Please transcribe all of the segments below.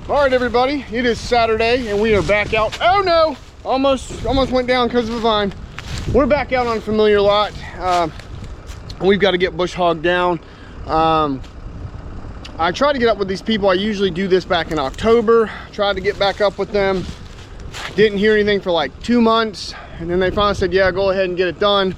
All right, everybody, it is Saturday and we are back out. Oh no, almost went down because of a vine. We're back out on a familiar lot. We've got to get bush hog down. I tried to get up with these people. I usually do this back in October. Tried to get back up with them. Didn't hear anything for like 2 months. And then they finally said, yeah, go ahead and get it done.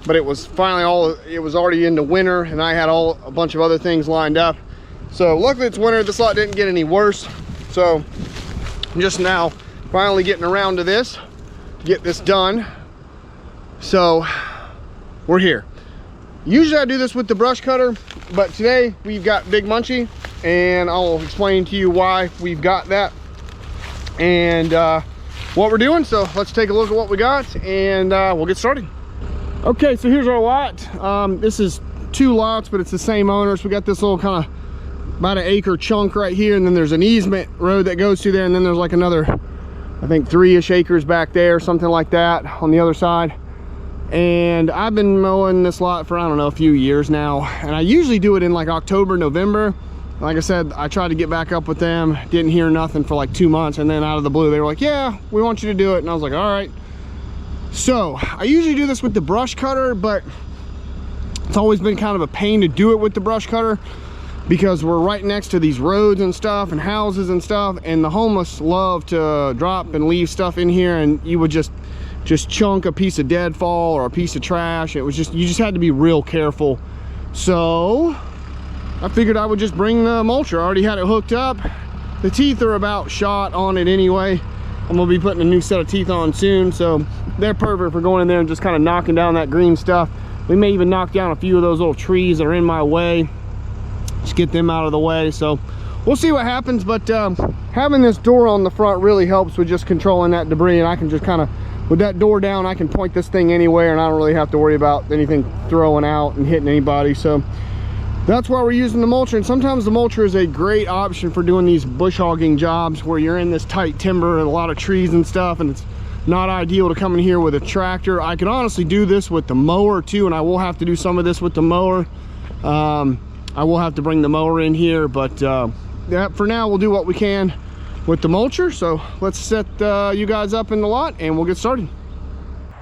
But it was finally it was already into winter and I had a bunch of other things lined up. So luckily it's winter. This lot didn't get any worse. So I'm just now finally getting around to this, to get this done. So we're here. Usually I do this with the brush cutter, but today we've got Big Munchie and I'll explain to you why we've got that and what we're doing. So let's take a look at what we got and we'll get started. Okay, so here's our lot. This is 2 lots, but it's the same owners. We got this little kind of about an acre chunk right here, and then there's an easement road that goes through there, and then there's like another, I think 3-ish acres back there, something like that on the other side. And I've been mowing this lot for, I don't know, a few years now, and I usually do it in like October, November. Like I said, I tried to get back up with them, didn't hear nothing for like 2 months, and then out of the blue they were like, yeah, we want you to do it. And I was like, all right. So I usually do this with the brush cutter, but it's always been kind of a pain to do it with the brush cutter because we're right next to these roads and stuff and houses and stuff, and the homeless love to drop and leave stuff in here, and you would just chunk a piece of deadfall or a piece of trash. It was just, you just had to be real careful. So I figured I would just bring the mulcher. I already had it hooked up. The teeth are about shot on it anyway. I'm gonna be putting a new set of teeth on soon, so they're perfect for going in there and just kind of knocking down that green stuff. We may even knock down a few of those little trees that are in my way. Just get them out of the way. So we'll see what happens, but having this door on the front really helps with just controlling that debris, and I can just kind of, with that door down, I can point this thing anywhere and I don't really have to worry about anything throwing out and hitting anybody. So that's why we're using the mulcher. And sometimes the mulcher is a great option for doing these bush hogging jobs where you're in this tight timber and a lot of trees and stuff, and it's not ideal to come in here with a tractor. I could honestly do this with the mower too, and I will have to do some of this with the mower. I will have to bring the mower in here, but yeah, for now we'll do what we can with the mulcher. So let's set you guys up in the lot and we'll get started.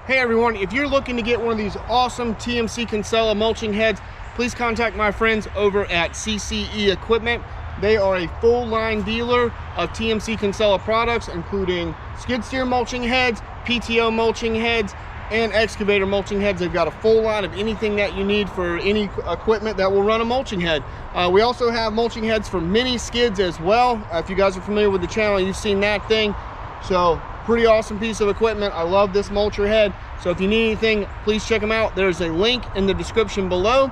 Hey everyone, if you're looking to get one of these awesome TMC Kinsella mulching heads, please contact my friends over at CCE Equipment. They are a full line dealer of TMC Kinsella products, including skid steer mulching heads, PTO mulching heads, and excavator mulching heads. They've got a full line of anything that you need for any equipment that will run a mulching head. We also have mulching heads for mini skids as well. If you guys are familiar with the channel, you've seen that thing. So pretty awesome piece of equipment. I love this mulcher head. So if you need anything, please check them out. There's a link in the description below,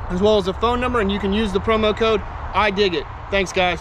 as well as a phone number, and you can use the promo code IDIGIT. Thanks guys.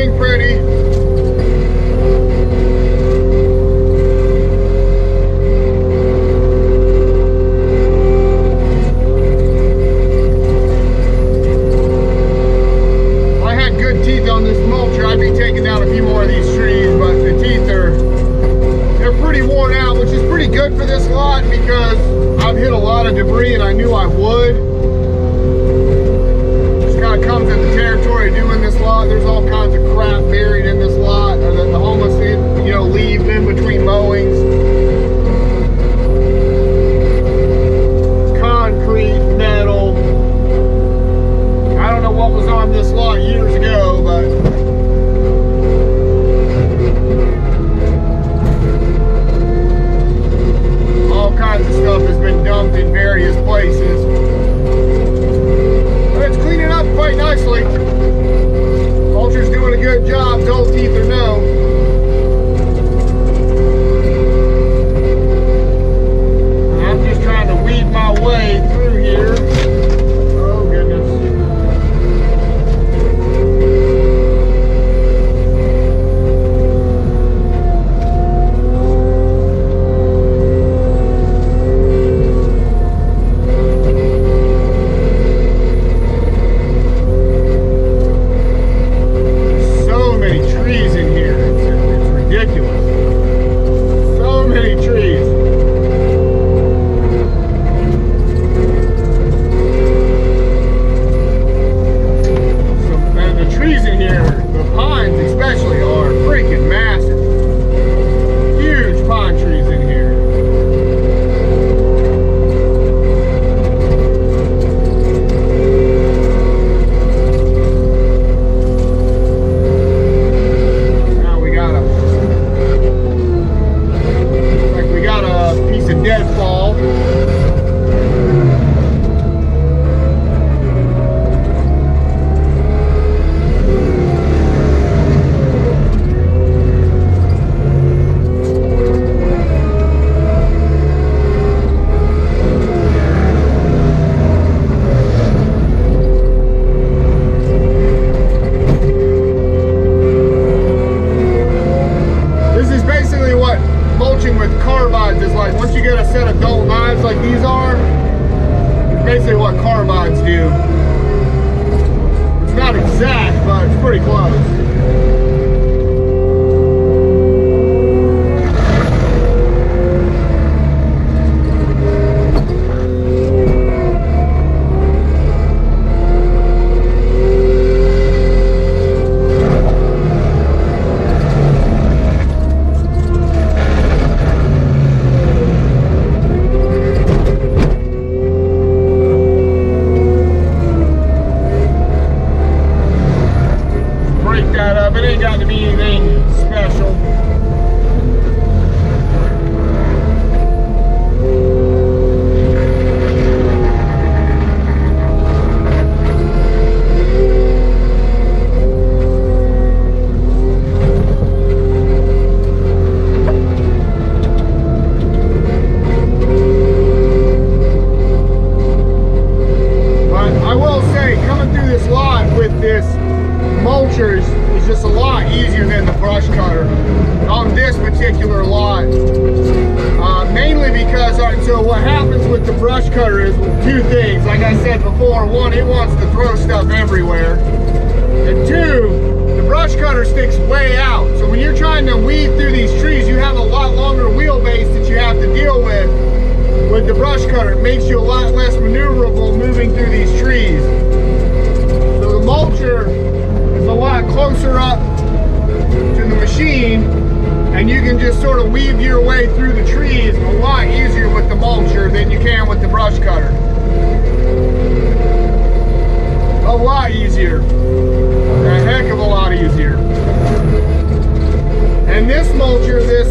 looking pretty. If I had good teeth on this mulcher, I'd be taking down a few more of these trees, but the teeth they're pretty worn out, which is pretty good for this lot because I've hit a lot of debris and I knew I would. Just kind of comes in the territory of doing this lot. There's all kinds of crap buried in this lot that the homeless, leave in between mowings. Concrete, metal. I don't know what was on this lot years ago, but all kinds of stuff has been dumped in various places. But it's cleaning up quite nicely. Mulcher's doing a good job, dull teeth or no. I'm just trying to weed my way through here. Oh goodness. And you can just sort of weave your way through the trees a lot easier with the mulcher than you can with the brush cutter. A lot easier. A heck of a lot easier. And this mulcher, the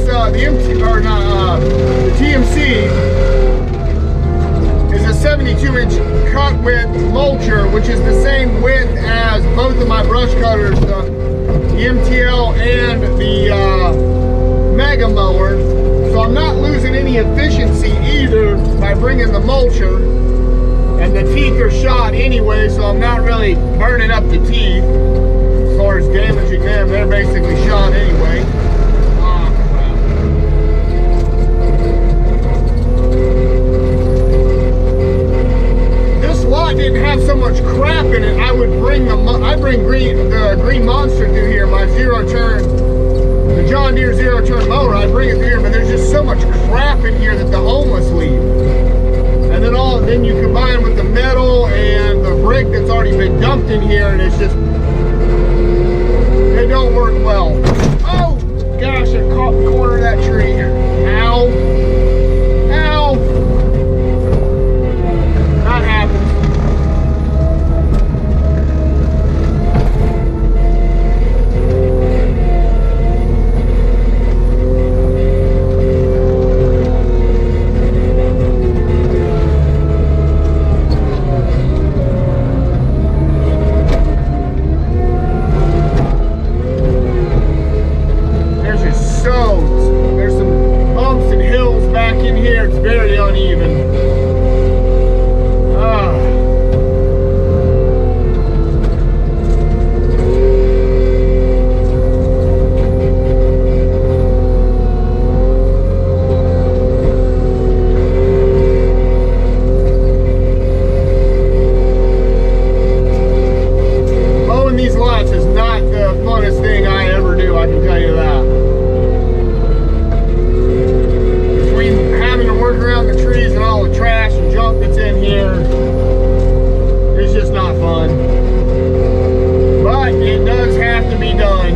TMC, is a 72-inch cut width mulcher, which is the same width as both of my brush cutters, the MTL and the Mega Mower. So I'm not losing any efficiency either by bringing the mulcher. And the teeth are shot anyway, so I'm not really burning up the teeth as far as damaging them them. They're basically shot anyway. Oh, crap. This lot didn't have so much crap in it. I bring the green monster through here, my zero turn, the John Deere zero turn mower. I bring it through here, but there's just so much crap in here that the homeless leave. And then you combine with the metal and the brick that's already been dumped in here, and it's just, they don't work well. Oh gosh, I caught the corner of that tree. Ow. Ow. That happens. There's some bumps and hills back in here. It's very uneven. Mowing these lots is not the funnest thing I ever do, I can tell you that. Work around the trees and all the trash and junk that's in here, it's just not fun. But it does have to be done.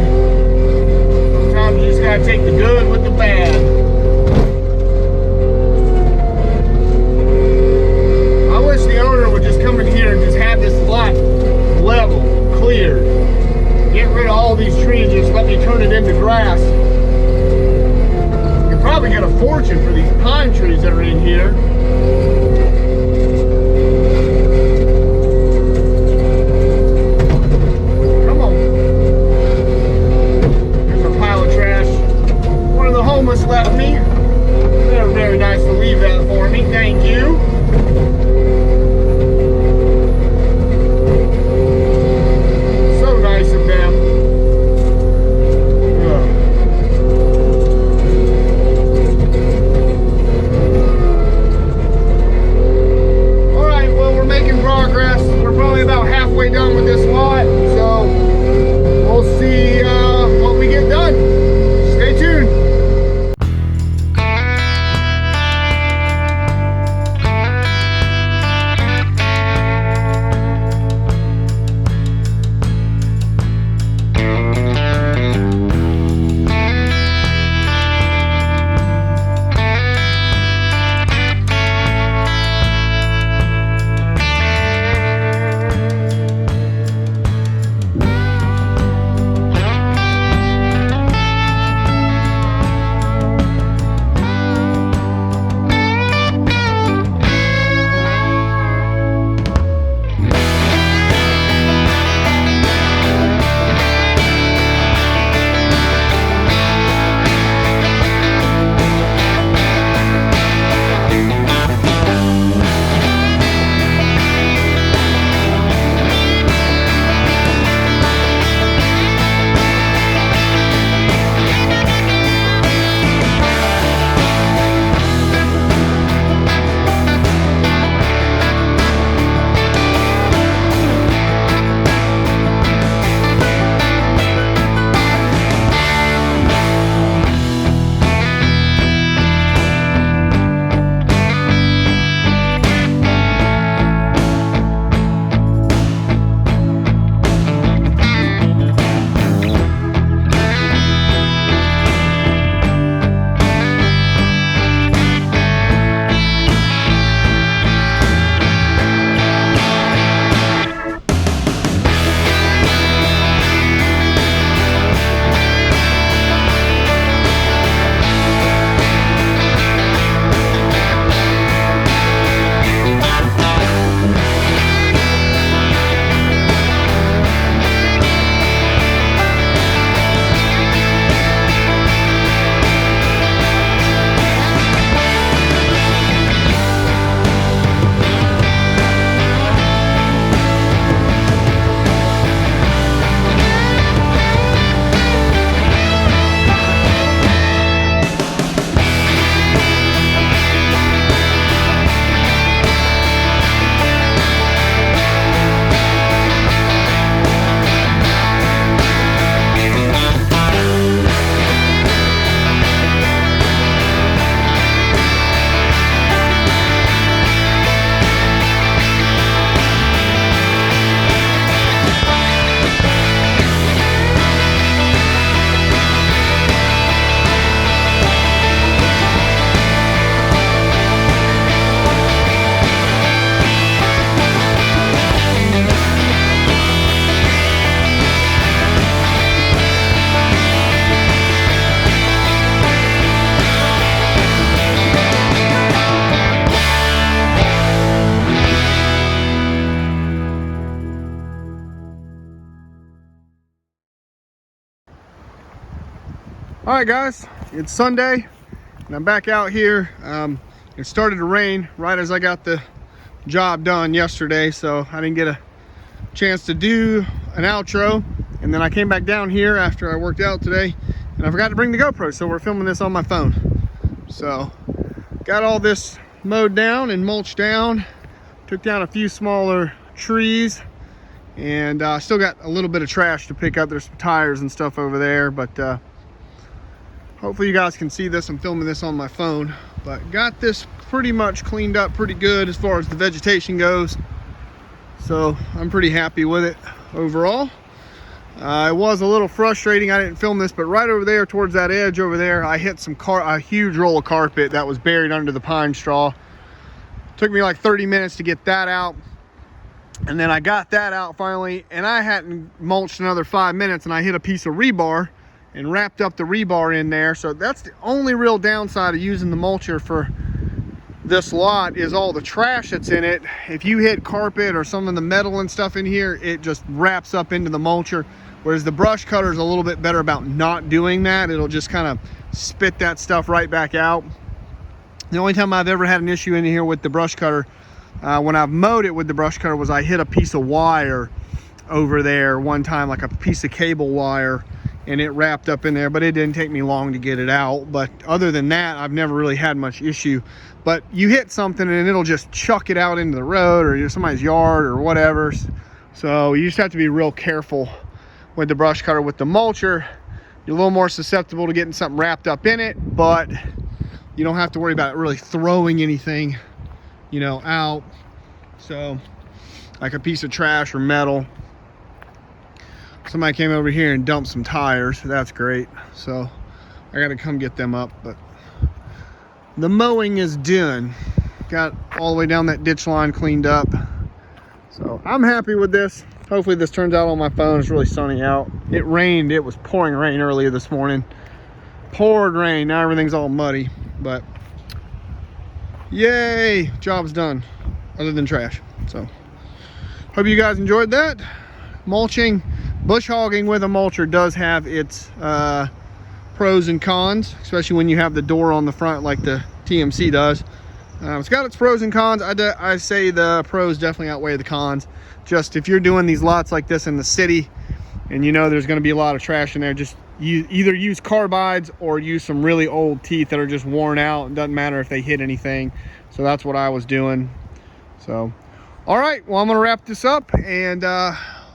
Sometimes you just gotta take the good with the bad. I wish the owner would just come in here and just have this lot level, cleared. Get rid of all these trees, just let me turn it into grass. Probably get a fortune for these pine trees that are in here. Come on. There's a pile of trash. One of the homeless left me. They were very nice to leave that for me. Thank you. So nice of them. All right, guys, it's Sunday, and I'm back out here. It started to rain right as I got the job done yesterday, so I didn't get a chance to do an outro. And then I came back down here after I worked out today, and I forgot to bring the GoPro, so we're filming this on my phone. So, got all this mowed down and mulched down. Took down a few smaller trees, and still got a little bit of trash to pick up. There's some tires and stuff over there, but hopefully you guys can see this. I'm filming this on my phone, but got this pretty much cleaned up pretty good as far as the vegetation goes. So I'm pretty happy with it overall. It was a little frustrating. I didn't film this, but right over there towards that edge over there, I hit a huge roll of carpet that was buried under the pine straw. Took me like 30 minutes to get that out. And then I got that out finally, and I hadn't mulched another 5 minutes, and I hit a piece of rebar and wrapped up the rebar in there. So that's the only real downside of using the mulcher for this lot, is all the trash that's in it. If you hit carpet or some of the metal and stuff in here, it just wraps up into the mulcher, whereas the brush cutter is a little bit better about not doing that. It'll just kind of spit that stuff right back out. The only time I've ever had an issue in here with the brush cutter, when I've mowed it with the brush cutter, was I hit a piece of wire over there one time, like a piece of cable wire, and it wrapped up in there, but it didn't take me long to get it out. But other than that, I've never really had much issue. But you hit something and it'll just chuck it out into the road or somebody's yard or whatever. So you just have to be real careful with the brush cutter. With the mulcher, you're a little more susceptible to getting something wrapped up in it, but you don't have to worry about it really throwing anything, you know, out. So like a piece of trash or metal. Somebody came over here and dumped some tires. That's great. So I got to come get them up. But the mowing is done. Got all the way down that ditch line cleaned up. So I'm happy with this. Hopefully this turns out on my phone. It's really sunny out. It rained. It was pouring rain earlier this morning. Poured rain. Now everything's all muddy. But yay, job's done. Other than trash. So hope you guys enjoyed that. Mulching, bush hogging with a mulcher does have its pros and cons, especially when you have the door on the front like the TMC does. It's got its pros and cons. I say the pros definitely outweigh the cons. Just if you're doing these lots like this in the city and you know there's going to be a lot of trash in there, just either use carbides or use some really old teeth that are just worn out. It doesn't matter if they hit anything. So that's what I was doing. So all right, well, I'm gonna wrap this up, and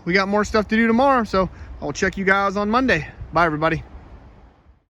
we got more stuff to do tomorrow, so I'll check you guys on Monday. Bye, everybody.